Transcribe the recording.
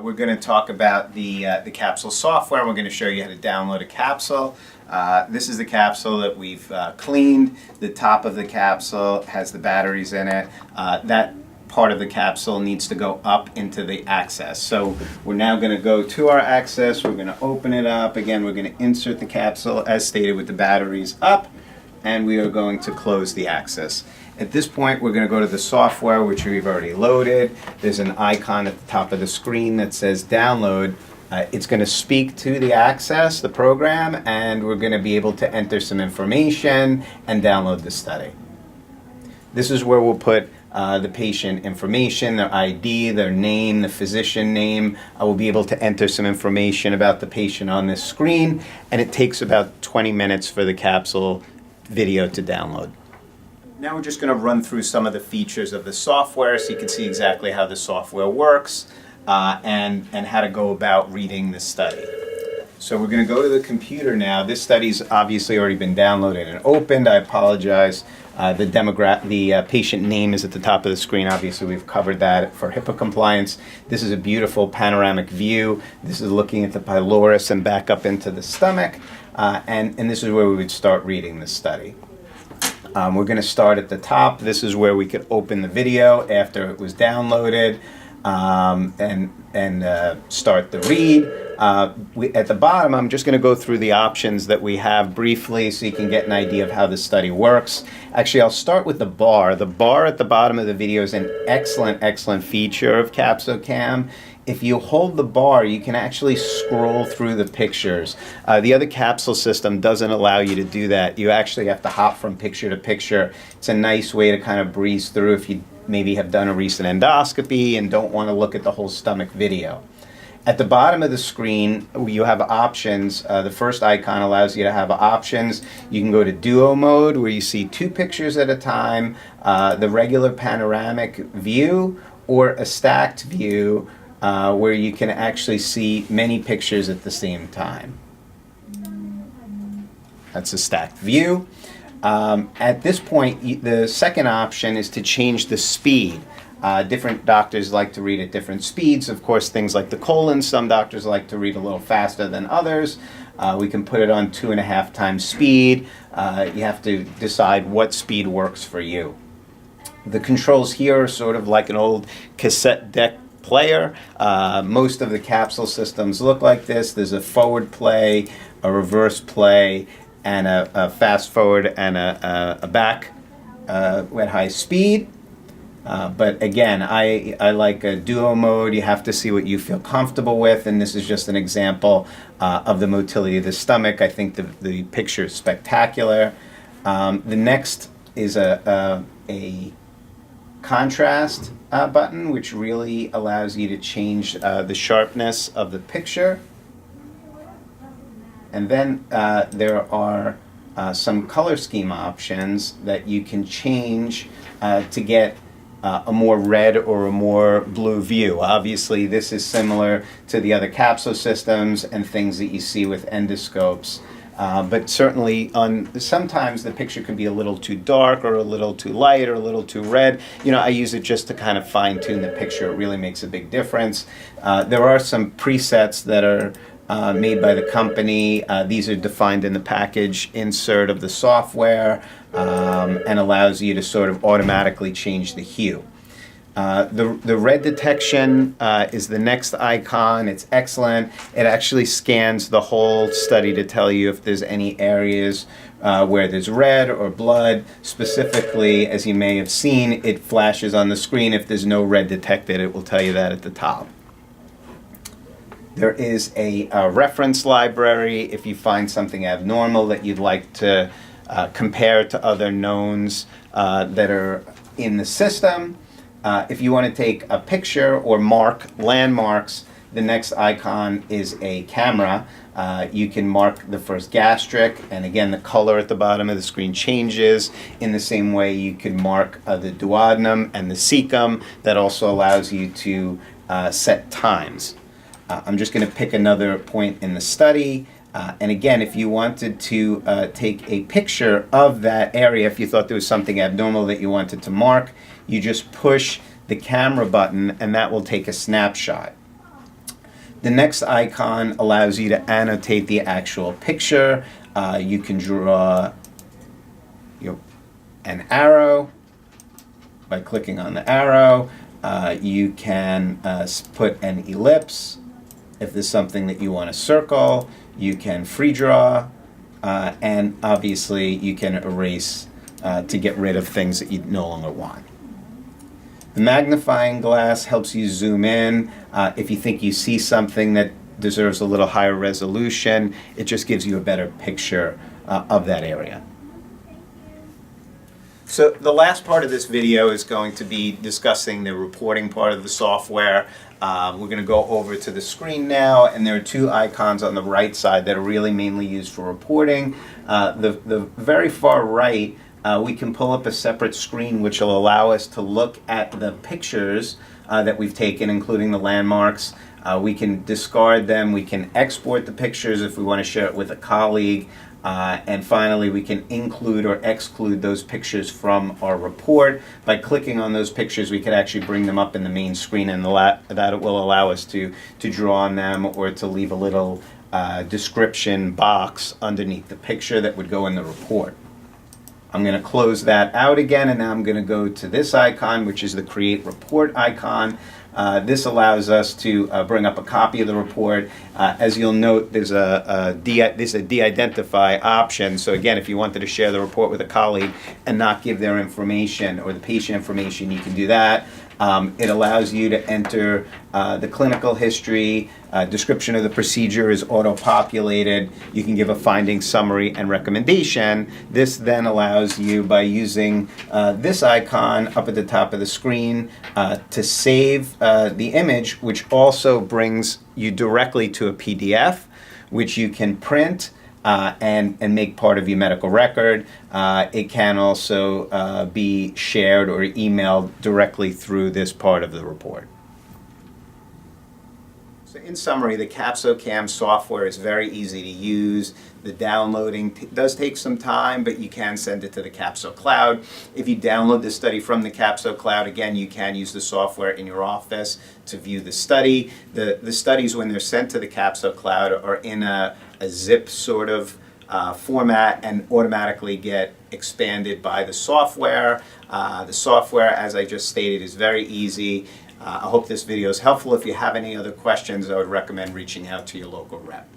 We're going to talk about the capsule software. We're going to show you how to download a capsule. This is the capsule that we've cleaned. The top of the capsule has the batteries in it. That part of the capsule needs to go up into the access. So we're now going to go to our access. We're going to open it up. Again, we're going to insert the capsule as stated with the batteries up, and we are going to close the access. At this point, we're going to go to the software, which we've already loaded. There's an icon at the top of the screen that says download. It's going to speak to the access, the program, and we're going to be able to enter some information and download the study. This is where we'll put the patient information, their ID, their name, the physician name. I will be able to enter some information about the patient on this screen, and it takes about 20 minutes for the capsule video to download. Now we're just going to run through some of the features of the software so you can see exactly how the software works and how to go about reading the study. So we're going to go to the computer now. This study's obviously already been downloaded and opened. I apologize. The patient name is at the top of the screen. Obviously we've covered that for HIPAA compliance. This is a beautiful panoramic view. This is looking at the pylorus and back up into the stomach. And this is where we would start reading the study. We're going to start at the top. This is where we could open the video after it was downloaded and start the read. At the bottom, I'm just going to go through the options that we have briefly so you can get an idea of how the study works. Actually, I'll start with the bar. The bar at the bottom of the video is an excellent feature of CapsoCam. If you hold the bar, you can actually scroll through the pictures. The other capsule system doesn't allow you to do that. You actually have to hop from picture to picture. It's a nice way to kind of breeze through if you maybe have done a recent endoscopy and don't want to look at the whole stomach video. At the bottom of the screen, you have options. The first icon allows you to have options. You can go to duo mode, where you see two pictures at a time, the regular panoramic view, or a stacked view, where you can actually see many pictures at the same time. That's a stacked view. At this point, the second option is to change the speed. Different doctors like to read at different speeds. Of course, things like the colon, some doctors like to read a little faster than others. We can put it on 2.5 times speed. You have to decide what speed works for you. The controls here are sort of like an old cassette deck player. Most of the capsule systems look like this. There's a forward play, a reverse play, and a fast forward and a back at high speed. But again, I like a duo mode. You have to see what you feel comfortable with, and this is just an example of the motility of the stomach. I think the picture is spectacular. The next is a contrast button, which really allows you to change the sharpness of the picture. And then there are some color scheme options that you can change to get a more red or a more blue view. Obviously, this is similar to the other capsule systems and things that you see with endoscopes. But certainly, sometimes the picture can be a little too dark or a little too light or a little too red. You know, I use it just to kind of fine-tune the picture. It really makes a big difference. There are some presets that are made by the company. These are defined in the package insert of the software and allows you to sort of automatically change the hue. The red detection is the next icon. It's excellent. It actually scans the whole study to tell you if there's any areas where there's red or blood. Specifically, as you may have seen, it flashes on the screen. If there's no red detected, it will tell you that at the top. There is a reference library if you find something abnormal that you'd like to compare to other knowns that are in the system. If you want to take a picture or mark landmarks, the next icon is a camera. You can mark the first gastric, and again, the color at the bottom of the screen changes. In the same way, you can mark the duodenum and the cecum. That also allows you to set times. I'm just going to pick another point in the study. And again, if you wanted to take a picture of that area, if you thought there was something abnormal that you wanted to mark, you just push the camera button and that will take a snapshot. The next icon allows you to annotate the actual picture. You can draw an arrow by clicking on the arrow. You can put an ellipse if there's something that you want to circle. You can free draw, and obviously you can erase to get rid of things that you no longer want. The magnifying glass helps you zoom in. If you think you see something that deserves a little higher resolution, it just gives you a better picture of that area. So the last part of this video is going to be discussing the reporting part of the software. We're going to go over to the screen now, and there are two icons on the right side that are really mainly used for reporting. The very far right, we can pull up a separate screen which will allow us to look at the pictures that we've taken, including the landmarks. We can discard them, we can export the pictures if we want to share it with a colleague. And finally, we can include or exclude those pictures from our report. By clicking on those pictures, we could actually bring them up in the main screen, and that will allow us to draw on them or to leave a little description box underneath the picture that would go in the report. I'm going to close that out again, and now I'm going to go to this icon, which is the Create Report icon. This allows us to bring up a copy of the report. As you'll note, there's a de-identify option. So again, if you wanted to share the report with a colleague and not give their information or the patient information, you can do that. It allows you to enter the clinical history, description of the procedure is auto-populated. You can give a finding, summary, and recommendation. This then allows you, by using this icon up at the top of the screen, to save the image, which also brings you directly to a PDF, which you can print and make part of your medical record. It can also be shared or emailed directly through this part of the report. So in summary, the CapsoCam software is very easy to use. The downloading does take some time, but you can send it to the Capso Cloud. If you download the study from the Capso Cloud, again, you can use the software in your office to view the study. The studies, when they're sent to the Capso Cloud, are in a zip sort of format and automatically get expanded by the software. The software, as I just stated, is very easy. I hope this video is helpful. If you have any other questions, I would recommend reaching out to your local rep.